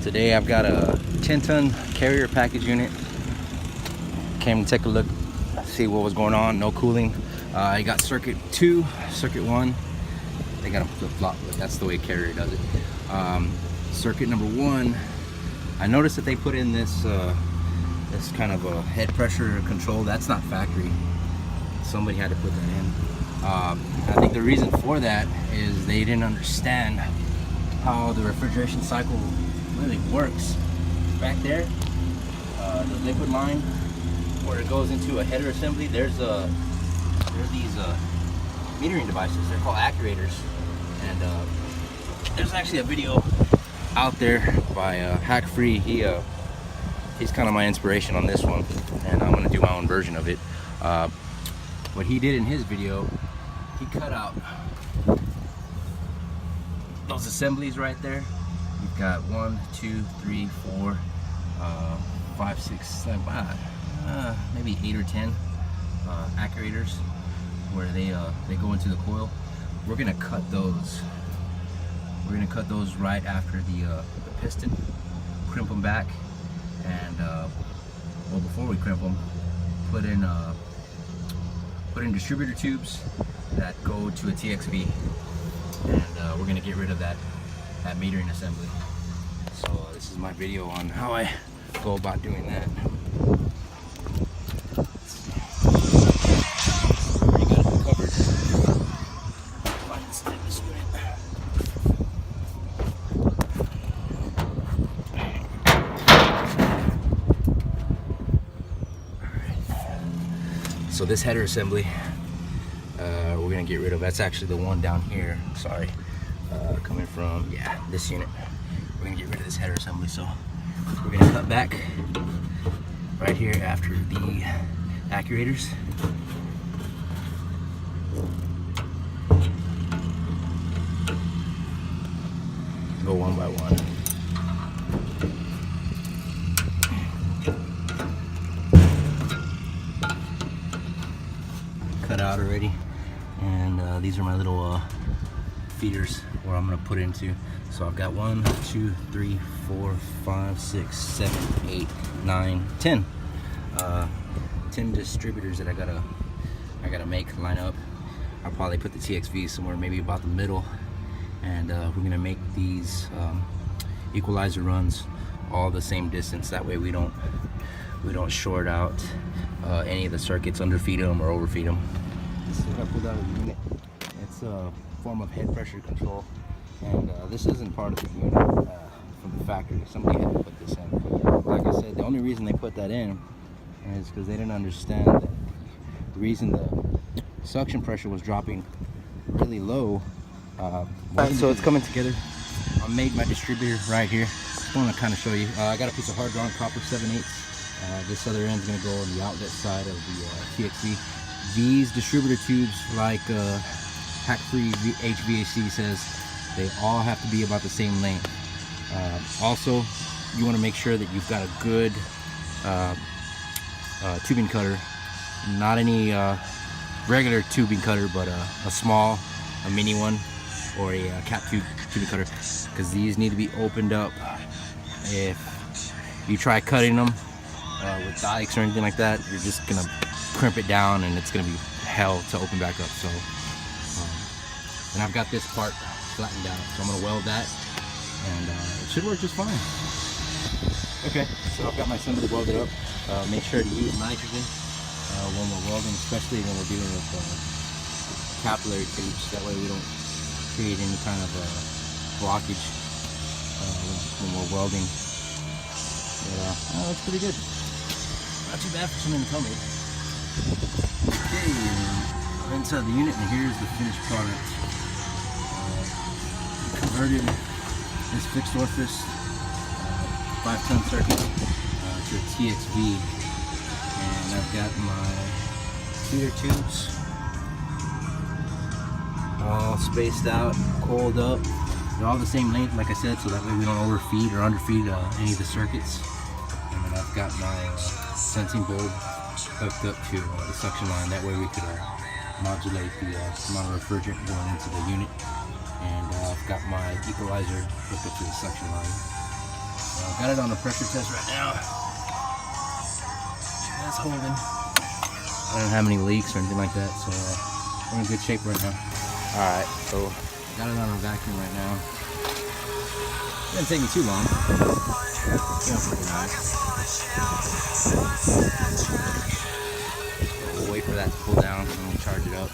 Today I've got a 10-ton carrier package unit. Came to take a look, see what was going on. No cooling. I got circuit 2, circuit 1. They got them flip-flop, but that's the way carrier does it. Circuit number 1, I noticed that they put in this this kind of a head pressure control. That's not factory. Somebody had to put that in. I think the reason for that is they didn't understand how the refrigeration cycle really works. Back there, the liquid line where it goes into a header assembly, there's these metering devices. They're called actuators, and there's actually a video out there by Hvac. He's kind of my inspiration on this one, and I'm going to do my own version of it. What he did in his video, he cut out those assemblies right there. You've got 1, 2, 3, 4, 5, 6, 7, maybe 8 or 10 actuators where they go into the coil. We're gonna cut those. We're gonna cut those right after the piston, crimp them back, and well, before we crimp them, put in distributor tubes that go to a TXV, and we're gonna get rid of that metering assembly. So this is my video on how I go about doing that. Already got it covered. So this header assembly, we're gonna get rid of. That's actually the one down here. Sorry, coming from this unit. We're gonna get rid of this header assembly. So we're gonna cut back right here after the actuators. Go one by one. Cut out already, and these are my little feeders where I'm gonna put into. So I've got 1, 2, 3, 4, 5, 6, 7, 8, 9, 10. 10 distributors that I gotta line up. I'll probably put the TXV somewhere maybe about the middle, and we're gonna make these equalizer runs all the same distance. That way we don't short out any of the circuits, underfeed them or overfeed them. This is what I pulled out of the unit. It's a form of head pressure control, and this isn't part of the unit from the factory. Somebody had to put this in. Like I said, the only reason they put that in is because they didn't understand that the reason the suction pressure was dropping really low. Alright, so it's coming together. I made my distributor right here. Just want to kind of show you. I got a piece of hard drawn copper 7/8. This other end is going to go on the outlet side of the TXV. These distributor tubes, like Hvac HVAC says, they all have to be about the same length. Also, you want to make sure that you've got a good tubing cutter, not any regular tubing cutter, but a small, a mini one, or a cap tubing cutter, because these need to be opened up. If you try cutting them with dikes or anything like that, you're just gonna crimp it down, and it's gonna be hell to open back up. So, and I've got this part flattened out, so I'm gonna weld that, and it should work just fine. Okay, so I've got my assembly welded up. Make sure to use nitrogen when we're welding, especially when we're dealing with capillary tubes. That way we don't create any kind of blockage when we're welding. But that's pretty good. Not too bad for something to come in. Okay, we're inside the unit, and here's the finished product. Converted this fixed orifice 5-ton circuit to a TXV, and I've got my feeder tubes all spaced out, coiled up. They're all the same length, like I said, so that way we don't overfeed or underfeed any of the circuits. And then I've got my sensing bulb hooked up to the suction line. That way we could modulate the amount of refrigerant going into the unit. And I've got my equalizer hooked up to the suction line. So I've got it on a pressure test right now. That's holding. I don't have any leaks or anything like that, so we're in good shape right now. Alright, so got it on a vacuum right now. It didn't take me too long. Came out pretty nice. We'll wait for that to cool down and we'll charge it up.